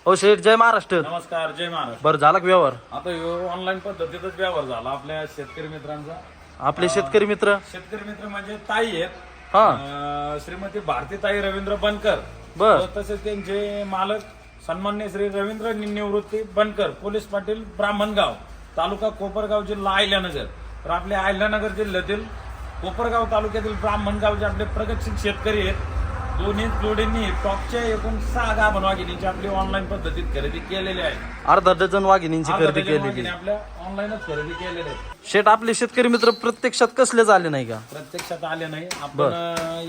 हो शेठ, जय महाराष्ट्र. नमस्कार, जय महाराष्ट्र. बरं, झाला का व्यवहार? आता ऑनलाईन पद्धतीतच व्यवहार झाला आपल्या शेतकरी मित्रांचा. आपले शेतकरी मित्र म्हणजे ताई आहेत, श्रीमती भारती ताई रवींद्र बनकर. बर. तसेच त्यांचे मालक सन्मान्य श्री रवींद्र निवृत्ती बनकर, पोलीस पाटील, ब्राह्मणगाव, तालुका कोपरगाव, जिल्हा अहिल्यानगर. तर आपल्या अहिल्यानगर जिल्ह्यातील कोपरगाव तालुक्यातील ब्राह्मणगावचे आपले प्रगतशील शेतकरी आहेत. दोन्ही जोडींनी टॉपच्या एकूण 6 गाभण वाघिणीची आपली ऑनलाईन पद्धतीत खरेदी केलेली आहे. अर्धा डझन वाघिणींची खरेदी केलेली. आपल्या ऑनलाईनच खरेदी केलेली आहे. शेठ, आपले शेतकरी मित्र प्रत्यक्षात कसले झाले नाही का? प्रत्यक्षात आले नाही. आपण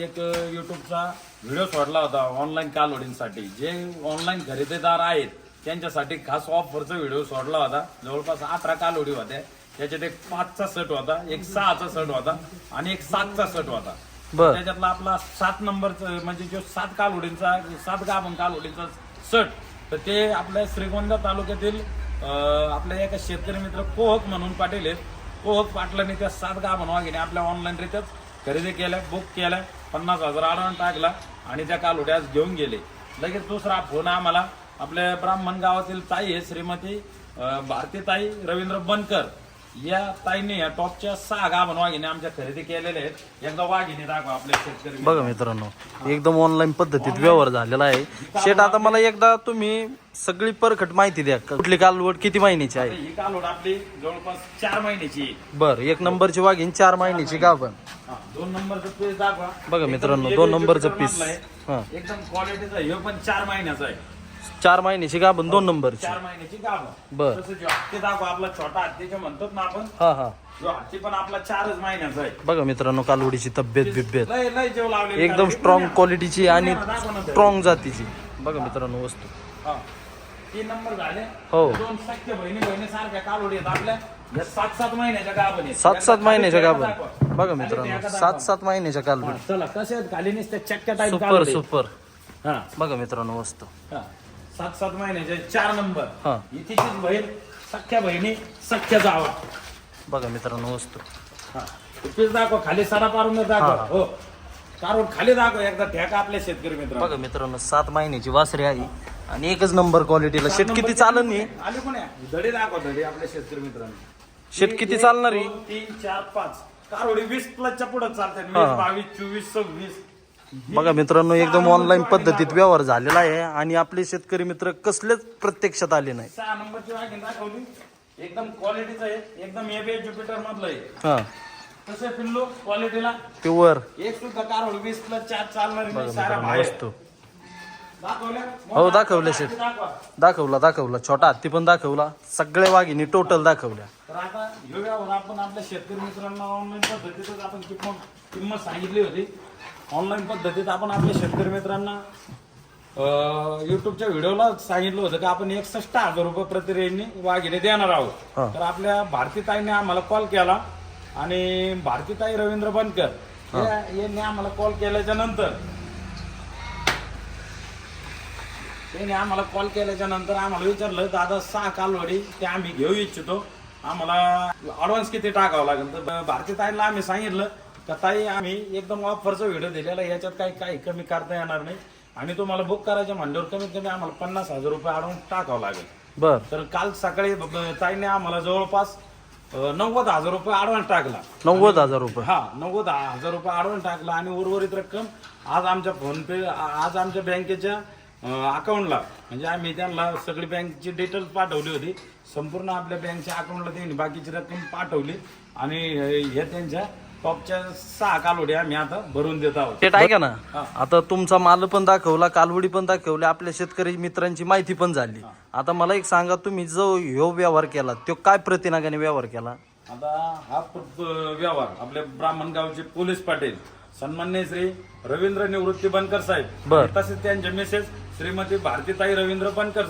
एक युट्यूबचा व्हिडिओ सोडला होता ऑनलाईन कालवडींसाठी. जे ऑनलाईन खरेदीदार आहेत त्यांच्यासाठी खास ऑफरचा व्हिडिओ सोडला होता. जवळपास 18 कालवडी होत्या. त्याच्यात एक 5चा सेट होता, एक 6चा सेट होता आणि एक 7चा सेट होता. त्याच्यातला आपला 7 नंबरचा म्हणजे जो 7 कालवडींचा 7 गाभण कालवडींचा सेट, तर ते आपल्या श्रीगोंदा तालुक्यातील आपल्या एका शेतकरी मित्र कोहक म्हणून पाटील आहेत. कोहक पाटलांनी त्या 7 गाभण वाघिणी आपल्या ऑनलाईन रित्याच खरेदी केल्या, बुक केल्या, 50,000 ॲडव्हान्स टाकला आणि त्या कालवड्या आज घेऊन गेले. लगेच दुसरा फोन आम्हाला आपल्या ब्राह्मण गावातील ताई आहे, श्रीमती भारती ताई रवींद्र बनकर. या ताईने या टॉपच्या 6 गाभण वाघिणी आमच्या खरेदी केलेल्या आहेत. एकदा वाघिणी दाखवा आपल्या शेतकरी. बघा मित्रांनो, एकदम ऑनलाईन पद्धतीत व्यवहार झालेला आहे. शेठ, आता मला एकदा तुम्ही सगळी परखट माहिती द्या. कुठली कालवड किती महिन्याची आहे? ही कालवड आपली जवळपास 4 महिन्याची आहे. बर. 1 नंबरची वाघीण 4 महिन्याची गाभण. 2 नंबरचं पीस दाखवा. बघा मित्रांनो, 2 नंबरचं पीस एकदम क्वालिटीचा. हे पण 4 महिन्याचा आहे. 4 महिन्याची गाभण, 2 नंबरची. 4 महिन्याची गाभण. बर. तसं जो हत्ती दाखवा आपला छोटा हत्तीचे म्हणतात ना आपण, हा. जो हत्ती पण आपला 4च महिन्याचा आहे. बघा मित्रांनो, कालवडीची तब्येत बिब्येत लय लय जेव लावले एकदम स्ट्रॉंग क्वालिटीची आणि स्ट्रॉंग जातीची. बघा मित्रांनो वस्तू. 3 नंबर झाले. हो. 2 सख्य बहिणी सारख्या कालवडी आहेत आपल्या. 7-7 महिन्याच्या गाभण आहेत. 7-7 महिन्याच्या गाभण. बघा मित्रांनो, 7-7 महिन्याच्या कालवडी. चला कसे आहेत खाली नुसते चक्क्या टाईप सुपर सुपर. हा. बघा मित्रांनो वस्तू. 7-7 महिन्याचे 4 नंबर. हा. ही तिचीच बहीण, सख्या बहिणी, सख्या जावा. बघा मित्रांनो वस्तू. पीस दाखव खाली, साडा पारून दाखव. हो, काढून खाली दाखव एकदा ठेका आपल्या शेतकरी मित्र. बघा मित्रांनो, 7 महिन्याची वासरी आहे आणि एकच नंबर क्वालिटीला. शेट किती चालन नाही? आली कोणी धडी दाखव, धडी आपल्या शेतकरी मित्रांनी. शेट किती चालणार आहे? 2, 3, 4, 5 कारोडी 20+ पुढे चालते. 20, 22, 24, 26. बघा मित्रांनो, एकदम ऑनलाईन पद्धतीत व्यवहार झालेला आहे आणि आपले शेतकरी मित्र कसलेच प्रत्यक्षात आले नाही. 6 नंबरची वाघीण दाखवली. एकदम क्वालिटीचं आहे, एकदम एबीए ज्युपिटर मधलं आहे. हा. तसे पिल्लू क्वालिटीला प्युअर. एक सुद्धा कारोडी 20+4 चालणार बघा नाही. सारा मित्रांनो बाहेर वस्तू. दाखवल्या. हो, दाखवल्या शेट. दाखवा. दाखवला छोटा हत्ती पण दाखवला. सगळ्या वाघिणी टोटल दाखवल्या. तर आता ह्यो व्यवहार आपण आपल्या शेतकरी मित्रांना ऑनलाईन पद्धतीतच आपण किंमत सांगितली होती. ऑनलाईन पद्धतीत आपण आपल्या शेतकरी मित्रांना युट्यूबच्या व्हिडिओला सांगितलं होतं की आपण 61,000 रुपये प्रति रेंजने वाघिणी देणार आहोत. तर आपल्या भारतीताईने आम्हाला कॉल केला आणि भारतीताई रवींद्र बनकर यांनी आम्हाला कॉल केल्याच्या नंतर आम्हाला विचारलं, दादा 6 कालवडी ते आम्ही घेऊ इच्छितो, आम्हाला ऍडव्हान्स किती टाकावं लागेल? तर भारतीताईला आम्ही सांगितलं का ताई, आम्ही एकदम ऑफरचा व्हिडिओ दिलेला, याच्यात काही कमी करता येणार नाही आणि तुम्हाला बुक करायचं म्हणल्यावर कमीत कमी आम्हाला 50,000 रुपये ऍडव्हान्स टाकावं लागेल. बर. तर काल सकाळी ताईने आम्हाला जवळपास 90,000 रुपये ऍडव्हान्स टाकला. 90,000 रुपये. 90,000 रुपये ऍडव्हान्स टाकला आणि उर्वरित रक्कम आज आमच्या फोनपे, आज आमच्या बँकेच्या अकाउंटला, म्हणजे आम्ही त्यांना सगळी बँकची डिटेल्स पाठवली होती. संपूर्ण आपल्या बँकच्या अकाउंटला त्यांनी बाकीची रक्कम पाठवली आणि हे त्यांच्या टॉपच्या 6 कालवडी आम्ही आता भरून देत आहोत. शेट ऐका ना, आता तुमचा माल पण दाखवला, कालवडी पण दाखवली, आपल्या शेतकरी मित्रांची माहिती पण झाली. आता मला एक सांगा, तुम्ही जो ह्यो व्यवहार केला तो काय प्रतिनागाने व्यवहार केला? आता हा व्यवहार आपल्या ब्राह्मणगावचे पोलीस पाटील सन्मान्य श्री रवींद्र निवृत्ती बनकर साहेब, तसेच त्यांचे मिसेस श्रीमती भारतीताई रवींद्र बनकर,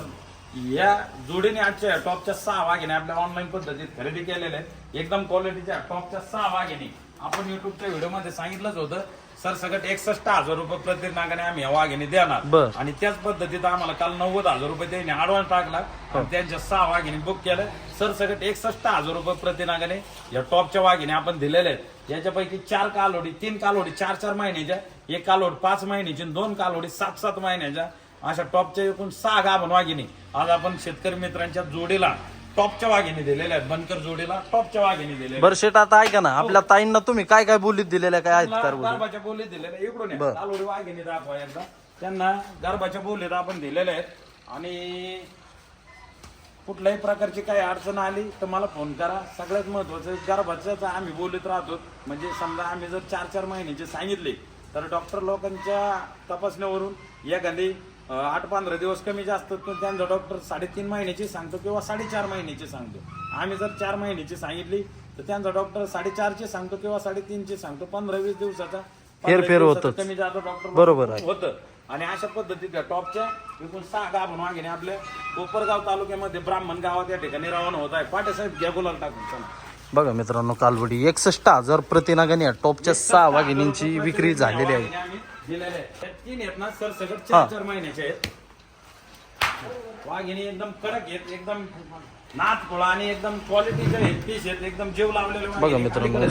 या जोडीने आजच्या टॉपच्या 6 वाघिणी आपल्या ऑनलाईन पद्धतीत खरेदी केलेल्या आहेत. एकदम क्वालिटीच्या टॉपच्या 6 वाघिणी आपण युट्यूबच्या व्हिडिओमध्ये सांगितलंच होतं. सरसकट 61,000 रुपये प्रति नागाने आम्ही या वाघिणी देणार आणि त्याच पद्धतीत आम्हाला काल 90,000 रुपये त्यांनी ऍडव्हान्स टाकला आणि त्यांच्या 6 वाघिणी बुक केलं. सरसकट 61,000 रुपये प्रति नागाने या टॉपच्या वाघिणी आपण दिलेल्या आहेत. याच्यापैकी 4 कालवडी, 3 कालवडी 4-4 महिन्याच्या, 1 कालवड 5 महिन्याची, 2 कालवडी 7-7 महिन्याच्या, अशा टॉपच्या एकूण 6 गाभण वाघिणी आज आपण शेतकरी मित्रांच्या जोडीला टॉपच्या वाघिणी दिलेल्या आहेत, बनकर जोडीला टॉपच्या वाघिणी दिलेल्या बरं शेट आता ऐका ना, आपल्या ताईंना तुम्ही काय काय बोलीत दिलेल्या काय आहेत कारवडी? गर्भाच्या बोलीत दिलेल्या इकडून आहे. कालवडी वाघिणी दाखवा एकदा. त्यांना गर्भाच्या बोलीत आपण दिलेल्या आहेत आणि कुठल्याही प्रकारची काही अडचण आली तर मला फोन करा. सगळ्यात महत्वाचं गर्भाचं आम्ही बोलत राहतो. म्हणजे समजा आम्ही जर 4-4 महिन्याचे सांगितले तर डॉक्टर लोकांच्या तपासण्यावरून एखादी 8-15 दिवस कमी जास्त त्यांचा डॉक्टर 3.5 महिन्याची सांगतो किंवा 4.5 महिन्याची सांगतो. आम्ही जर 4 महिन्याची सांगितली तर त्यांचा डॉक्टर 4.5ची सांगतो किंवा 3.5ची सांगतो. 15-20 दिवसाचा हेरफेर होतं. कमी जास्त डॉक्टर बरोबर आहे. होतं. आणि अशा पद्धतीच्या टॉपच्या एकूण 6 गाभण वाघिणी आपल्या कोपरगाव तालुक्यामध्ये ब्राह्मण गावात या ठिकाणी रवाना होत आहे. पाटेसाहेब घ्या गुलाल टाकून चला. बघा मित्रांनो, कालवडी 61,000 प्रतिनागाने या टॉपच्या 6 वाघिणींची विक्री झालेली आहे. आम्ही दिलेल्या आहेत. त्या 3 आहेत ना सर सगळं 4-4 महिन्याचे आहेत. वाघिणी एकदम कडक आहेत, एकदम नाथ खोळा आणि एकदम क्वालिटीचे आहेत. पीस आहेत एकदम जीव लावलेले वाघिणी. बघा मित्रांनो,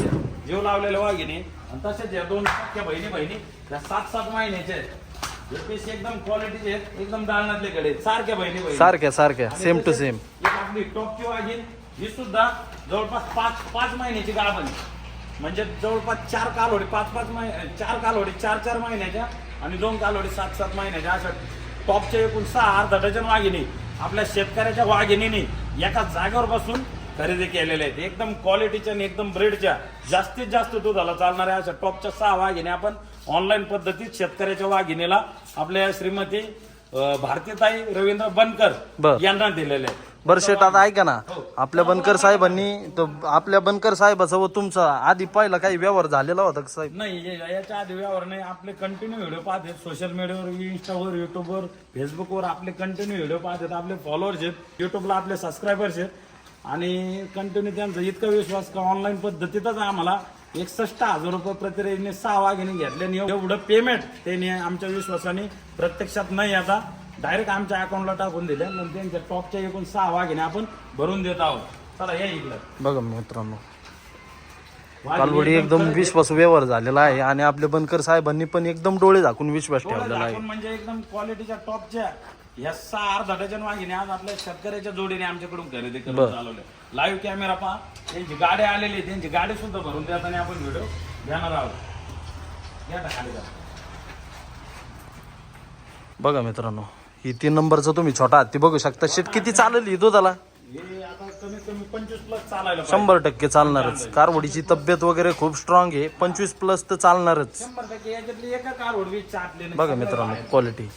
जीव लावलेले वाघिणी. आणि तसेच या 2 सख्या बहिणी या 7-7 महिन्याचे आहेत. हे पीस एकदम क्वालिटीचे आहेत, एकदम दालनातले कडे सारख्या बहिणी सारख्या सेम टू सेम. एक आपली टॉपची वाघीण ही सुद्धा जवळपास 5 महिन्याची गाभण. म्हणजे जवळपास 4 कालवडी 4 कालवडी 4-4 महिन्याच्या आणि 2 कालवडी 7-7 महिन्याच्या. अशा टॉपच्या एकूण 6 अर्धा डझन वाघिणी आपल्या शेतकऱ्याच्या वाघिणीने एका जागेवर बसून खरेदी केलेल्या आहेत. एकदम क्वालिटीच्या आणि एकदम ब्रीडच्या जास्तीत जास्त दुधाला चालणाऱ्या अशा टॉपच्या 6 वाघिणी आपण ऑनलाईन पद्धतीत शेतकऱ्याच्या वाघिणीला आपल्या श्रीमती भारतीताई रवींद्र बनकर यांना दिलेले आहेत. बरं शेट आता ऐका ना, आपल्या बनकर साहेबाचं व तुमचा आधी पहिला काही व्यवहार झालेला होता का साहेब? नाही, याच्या आधी व्यवहार नाही. आपले कंटिन्यू व्हिडिओ पाहतात सोशल मीडियावर, इंस्टावर, युट्यूबवर, फेसबुकवर आपले कंटिन्यू व्हिडिओ पाहतात. आपले फॉलोअर्स आहेत, युट्यूबला आपले सबस्क्रायबर्स आहेत आणि कंटिन्यू त्यांचा इतका विश्वास का ऑनलाईन पद्धतीतच आम्हाला 61,000 रुपये प्रतिरेने 6 वाघिणी घेतल्याने एवढं पेमेंट त्यांनी आमच्या विश्वासाने प्रत्यक्षात नाही आता डायरेक्ट आमच्या अकाउंटला टाकून दिले. नंतर त्यांच्या टॉपच्या एकूण 6 वाघिणी आपण भरून देत आहोत. चला या इकडं बघा मित्रांनो, कालवडी एकदम विश्वास व्यवहार झालेला आहे आणि आपल्या बनकर साहेबांनी पण एकदम डोळे झाकून विश्वास ठेवलेला आहे. म्हणजे एकदम क्वालिटीच्या टॉपच्या या 6 अर्धा डझन वाघिणी आज आपल्या शेतकऱ्याच्या जोडीने आमच्याकडून खरेदी करून चालवले. लाईव्ह कॅमेरा पहा, त्यांची गाडी आलेली, त्यांची गाडी सुद्धा भरून देताना आपण व्हिडिओ घेणार आहोत. या खाली जा. बघा मित्रांनो, ही 3 नंबरचं तुम्ही छोटा हत्ती बघू शकता. शेट किती चालली दुधाला? हे आता कमीत कमी 25+ चालायला 100% चालणारच. कारवडीची तब्येत वगैरे खूप स्ट्रॉंग आहे. 25+ तर चालणारच. 100% याच्यातली एका कारवडी चाटले नाही. बघा मित्रांनो, क्वालिटी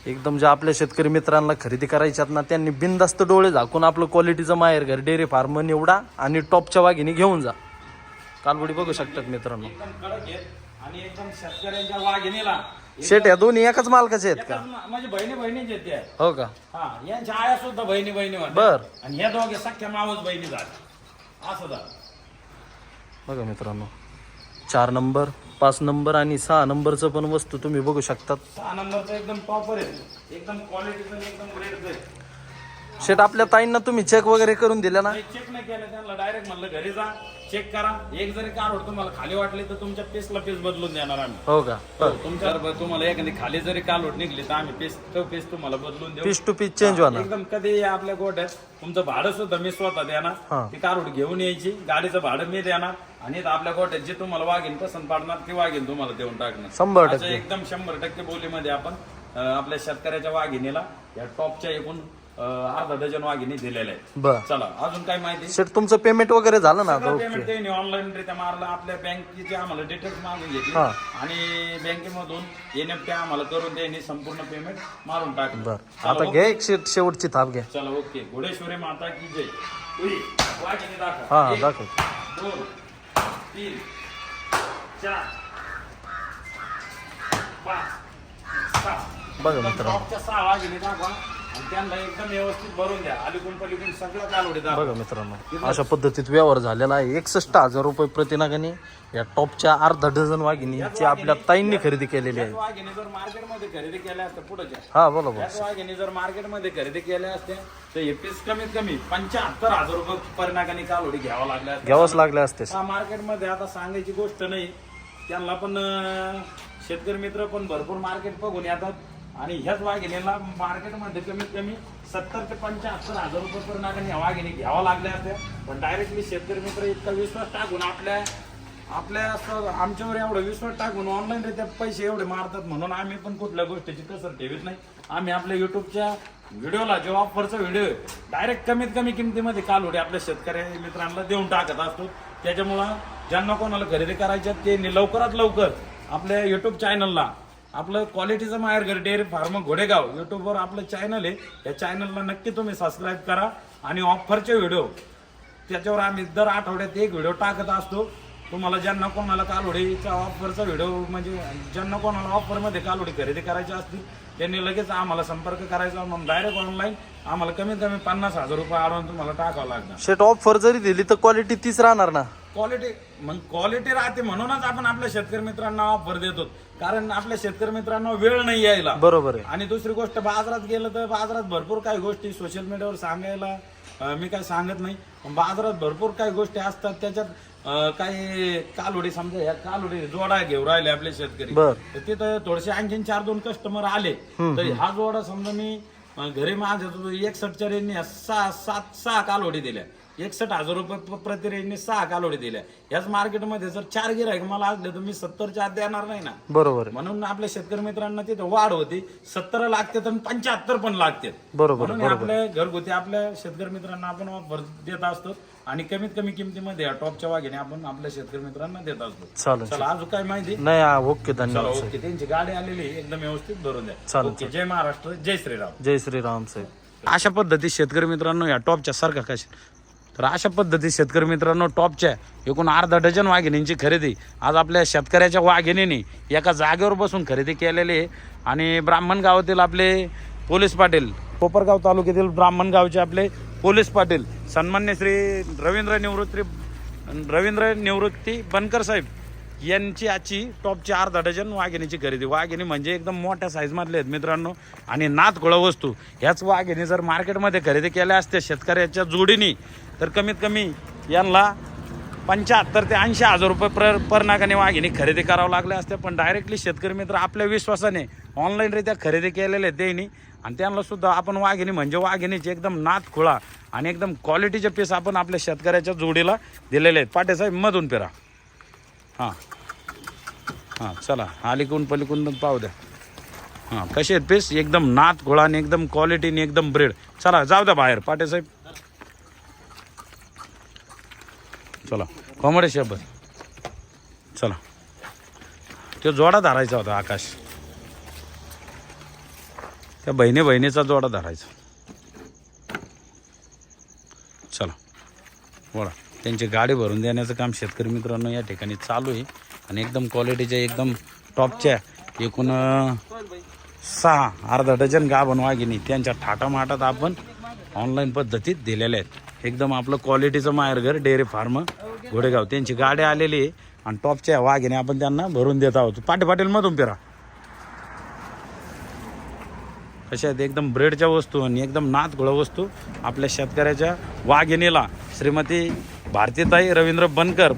एकदम जे आपल्या शेतकरी मित्रांना खरेदी करायच्यात ना, त्यांनी बिनधास्त डोळे झाकून आपलं क्वालिटीचं माहेर घर डेअरी फार्म निवडा आणि टॉपच्या वाघिणी घेऊन जा. कालवडी बघू शकतात मित्रांनो. एकदम कडक आहेत आणि एकदम शेतकऱ्यांच्या वाघिणीला शेट या दोन्ही एकाच मालकाचे आहेत का? म्हणजे बहिणीच येते. हो का? हा, यांच्या आया सुद्धा बहिणी होत्या. बर. आणि ह्या दोघे सख्या मावस बहिणी झाल्या. असं झालं. बघा मित्रांनो, 4 नंबर 5 नंबर आणि 6 नंबरचं पण वस्तू तुम्ही बघू शकतात. 6 नंबरचं एकदम टॉपर आहे, एकदम क्वालिटीचं एकदम ग्रेडचं आहे. शेट आपल्या ताईंना तुम्ही चेक वगैरे करून दिला ना? चेक नाही केलं, त्यांना डायरेक्ट म्हणलं घरी जा चेक करा. एक जरी कारवड तुम्हाला खाली वाटली तर तुमच्या पीसला पीस बदलून देणार आम्ही. हो का? तुमच्या तुम्हाला एखादी खाली जरी कालवड निघली तर आम्ही पीस तुम्हाला बदलून देऊ. पीस टू पीस चेंज होणार. एकदम कधी आपल्या गोट्यात तुमचं भाडं सुद्धा मी स्वतः देणार. ती कारवड घेऊन यायची, गाडीचं भाडं मी देणार आणि आपल्या गोट्यात जे तुम्हाला वाघीन पसंत पडणार ती वाघीन तुम्हाला देऊन टाकणार. 100% एकदम 100% बोलीमध्ये आपण आपल्या शेतकऱ्याच्या वाघिणीला या टॉपच्या एकूण अर्धा डझन वाघिणी दिलेल्या आहेत. बर. चला अजून काय माहिती? शेट तुमचं पेमेंट वगैरे झालं ना? पेमेंट त्यांनी ऑनलाईन रित्या मारलं. आपल्या बँकेचे आम्हाला डिटेल्स मागून घेतले आणि बँकेमधून एनएफटी आम्हाला करून त्यांनी संपूर्ण पेमेंट मारून टाकलं. बर. आता घ्या एक शेवटची थाप घ्या. चला ओके. घोडेश्वरी माता की जय. वाघिणी दाखव. हा दाखव. 2 3 4 5 6. बघा मित्रांनो, टॉपच्या 6 वाघिणी दाखवा आणि त्यांना एकदम व्यवस्थित भरून द्या. अलीकडून पलीकडून सगळं कालवडी दाखवा. बघा मित्रांनो, अशा पद्धतीत व्यवहार झालेला आहे. 61,000 रुपये प्रतिनागाने या टॉपच्या अर्धा डझन वाघिणीची आपल्या ताईंनी खरेदी केलेली आहे. वाघिणी जर मार्केटमध्ये खरेदी केल्या असत्या पुढच्या हा बोला बोला. वाघिणी जर मार्केटमध्ये खरेदी केल्या असत्या तर हे पीस कमीत कमी 75,000 रुपये परिणागाने कालवडी घ्यावं लागल्या. घ्यावंच लागले असते. हा मार्केटमध्ये आता सांगायची गोष्ट नाही. त्यांना पण शेतकरी मित्र पण भरपूर मार्केट बघून येतात आणि ह्याच वाघिणीला मार्केटमध्ये कमीत कमी 70 ते 75 हजार रुपये per नागाने ह्या वाघिणी घ्यावा लागल्या असत्या. पण डायरेक्टली शेतकरी मित्र इतका विश्वास टाकून आमच्यावर एवढा विश्वास टाकून ऑनलाईन रित्या पैसे एवढे मारतात, म्हणून आम्ही पण कुठल्या गोष्टीची कसर ठेवीत नाही. आम्ही आपल्या युट्यूबच्या व्हिडिओला जो ऑफरचा व्हिडिओ आहे डायरेक्ट कमीत कमी किमतीमध्ये कालवडी आपल्या शेतकरी मित्रांना देऊन टाकत असतो. त्याच्यामुळं ज्यांना कोणाला खरेदी करायच्या ते लवकरात लवकर आपल्या युट्यूब चॅनलला आपलं क्वालिटीचं माहेरघर डेअरी फार्म घोडेगाव युट्यूबवर आपलं चॅनल आहे, त्या चॅनलला नक्की तुम्ही सबस्क्राईब करा. आणि ऑफरचे व्हिडिओ त्याच्यावर आम्ही दर आठवड्यात एक व्हिडिओ टाकत असतो. तुम्हाला ज्यांना कोणाला कालवडीचा ऑफरचा व्हिडिओ म्हणजे ज्यांना कोणाला ऑफरमध्ये कालवडी खरेदी करायची असतील त्यांनी लगेच आम्हाला संपर्क करायचा. मग डायरेक्ट ऑनलाईन आम्हाला कमीत कमी 50,000 रुपये अडवून तुम्हाला टाकावं लागणार. शेट ऑफर जरी दिली तर क्वालिटी तीच राहणार ना. क्वालिटी राहते म्हणूनच आपण आपल्या शेतकरी मित्रांना ऑफर देतो, कारण आपल्या शेतकरी मित्रांना वेळ नाही यायला. बरोबर आहे. आणि दुसरी गोष्ट बाजारात गेलं तर बाजारात भरपूर काही गोष्टी सोशल मीडियावर सांगायला मी काय सांगत नाही, पण बाजारात भरपूर काही गोष्टी असतात. त्याच्यात काही कालवडी समजा ह्या कालवडी जोडा घेऊन राहिले आपले शेतकरी, तर तिथं थोडेसे आणखीन 4-2 कस्टमर आले तर हा जोडा समजा मी घरी माझ्या 61च्या रेंजने 6 कालवडी दिल्या, 61,000 रुपये प्रति रेंजने 6 कालवडी दिल्या. याच मार्केटमध्ये जर 4 गिराईक मला असले तर मी 70च्या आत देणार नाही ना. बरोबर. म्हणून म्हणून आपल्या शेतकरी मित्रांना तिथं वाढ होती, 70 लागते तर 75 पण लागते. बरोबर. म्हणून आपल्या घरगुती आपल्या शेतकरी मित्रांना आपण ऑफर देत असतो आणि कमीत कमी किमतीमध्ये टॉपच्या वाघिणी आपण आपल्या शेतकरी मित्रांना देत असतो. चालेल. चला अजून काय माहिती नाही. ओके, धन्यवाद. ओके, त्यांची गाडी आलेली एकदम व्यवस्थित भरून द्या. चालेल. ओके, जय महाराष्ट्र, जय श्रीराम. जय श्रीराम साहेब. अशा पद्धती शेतकरी मित्रांनो या टॉपच्या सारखा कशा तर अशा पद्धती शेतकरी मित्रांनो टॉपच्या एकूण अर्धा डझन वाघिणींची खरेदी आज आपल्या शेतकऱ्याच्या वाघिणीने एका जागेवर बसून खरेदी केलेली आहे. आणि ब्राह्मण गावातील आपले पोलीस पाटील, कोपरगाव तालुक्यातील ब्राह्मण गावचे आपले पोलीस पाटील सन्मान्य श्री रवींद्र निवृत्ती बनकर साहेब यांची आजची टॉपची अर्धा डझन वाघिणीची खरेदी. वाघिणी म्हणजे एकदम मोठ्या साईजमधले आहेत मित्रांनो आणि नादखोळा वस्तू. ह्याच वाघिणी जर मार्केटमध्ये खरेदी केल्या असत्या शेतकऱ्याच्या जोडीने तर कमीत कमी यांना 75,000 ते 80,000 रुपये पर नागाने वाघिणी खरेदी करावं लागल्या असत्या. पण डायरेक्टली शेतकरी मित्र आपल्या विश्वासाने ऑनलाईनरित्या खरेदी केलेले आहेत त्यांनी. आणि त्यांना सुद्धा आपण वाघिणी म्हणजे वाघिणीचे एकदम नादखोळा आणि एकदम क्वालिटीचे पीस आपण आपल्या शेतकऱ्याच्या जोडीला दिलेले आहेत. पाटेसाहेब मधून पेरा. हां चला, अलीकडून पलीकडून पाहू द्या. कसे आहेत पीस, एकदम नादखोळा आणि एकदम क्वालिटीने एकदम ब्रेड. चला जाऊ द्या बाहेर पाटेसाहेब. चला कॉमेडी शेबर. चला तो जोडा धरायचा होता आकाश, त्या बहिणीचा जोडा धरायचा. चला बोला. त्यांची गाडी भरून देण्याचं काम शेतकरी मित्रांनो या ठिकाणी चालू आहे. आणि एकदम क्वालिटीच्या एकदम टॉपच्या एकूण 6 अर्धा डझन गाभण वाघिणी त्यांच्या थाटामाटात आपण ऑनलाईन पद्धतीत दिलेल्या आहेत. एकदम आपलं क्वालिटीचं माहेरघर डेअरी फार्म घोडेगाव त्यांची गाडी आलेली आहे आणि टॉपच्या वाघिणी आपण त्यांना भरून देत आहोत. पाटील मधून पेरा. कशा आहेत एकदम ब्रेडच्या वस्तू आणि एकदम नादखोळा वस्तू आपल्या शेतकऱ्याच्या वाघिणीला श्रीमती भारतीताई रवींद्र बनकर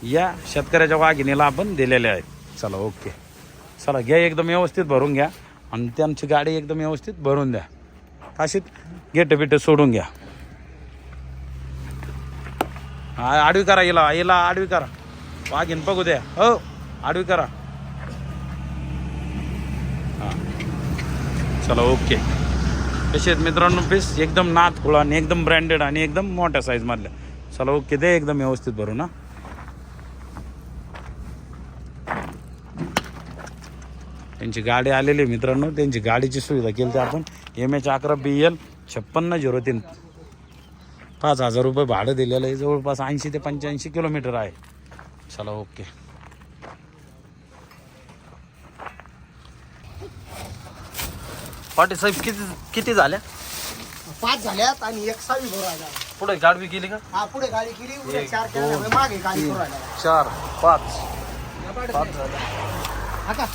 या शेतकऱ्याच्या वाघिणीला आपण दिलेल्या आहेत. चला ओके. चला घ्या, एकदम व्यवस्थित भरून घ्या आणि त्यांची गाडी एकदम व्यवस्थित भरून द्या. अशीच गेट सोडून घ्या. आडवी करा, हिला आडवी करा. वाघीण बघू द्या. हो आडवी करा. हां चला ओके. कसे आहेत मित्रांनो पीस, एकदम नादखोळा आणि एकदम ब्रँडेड आणि एकदम मोठ्या साईजमधल्या. चला ओके, दे एकदम व्यवस्थित भरून. ना त्यांची गाडी आलेली मित्रांनो, त्यांची गाडीची सुविधा केली तर आपण MH11BL 5603 5,000 रुपये भाडं दिलेलं आहे. जवळपास 80 ते 85 किलोमीटर आहे. चला ओके. पाटील साहेब किती झाल्या? 5 झाल्यात आणि 1 सावी भरू राहिला. पुढे गाडवी केली का? हा पुढे गाडी केली, उद्या 4 केल्या, मागे गाडी भरू राहिला. 4 5 झाल्या. आता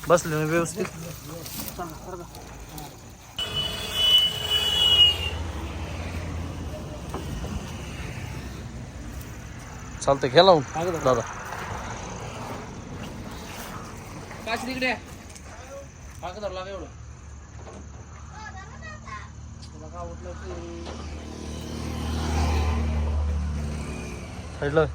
बसले ना व्यवस्थित. चालतंय घ्या लावून दादा. काच तिकडे पाक धरला का एवढं साईडला